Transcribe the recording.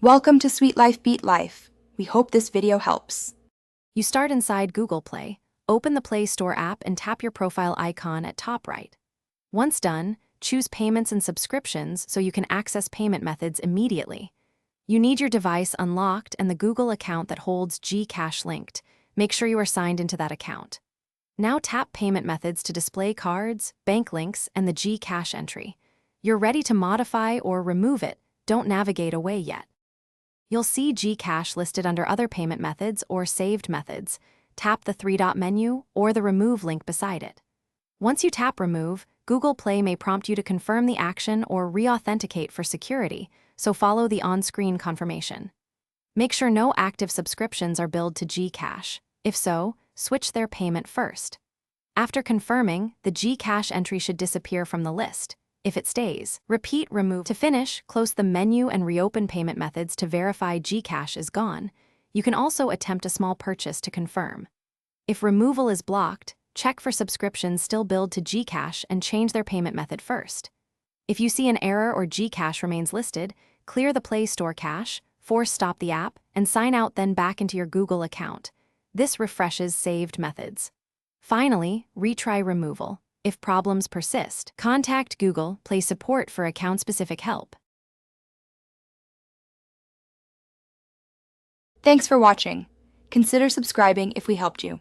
Welcome to Sweet Life Beat Life. We hope this video helps. You start inside Google Play, open the Play Store app and tap your profile icon at top right. Once done, choose Payments and Subscriptions so you can access payment methods immediately. You need your device unlocked and the Google account that holds Gcash linked. Make sure you are signed into that account. Now tap Payment Methods to display cards, bank links, and the Gcash entry. You're ready to modify or remove it. Don't navigate away yet. You'll see Gcash listed under Other Payment Methods or Saved Methods. Tap the three-dot menu or the Remove link beside it. Once you tap Remove, Google Play may prompt you to confirm the action or re-authenticate for security, so follow the on-screen confirmation. Make sure no active subscriptions are billed to Gcash. If so, switch their payment first. After confirming, the Gcash entry should disappear from the list. If it stays, repeat Remove. To finish, close the menu and reopen Payment Methods to verify Gcash is gone. You can also attempt a small purchase to confirm. If removal is blocked, check for subscriptions still billed to Gcash and change their payment method first. If you see an error or Gcash remains listed, clear the Play Store cache, force stop the app, and sign out, then back into your Google account. This refreshes saved methods. Finally, retry removal. If problems persist, contact Google Play support for account-specific help. Thanks for watching. Consider subscribing if we helped you.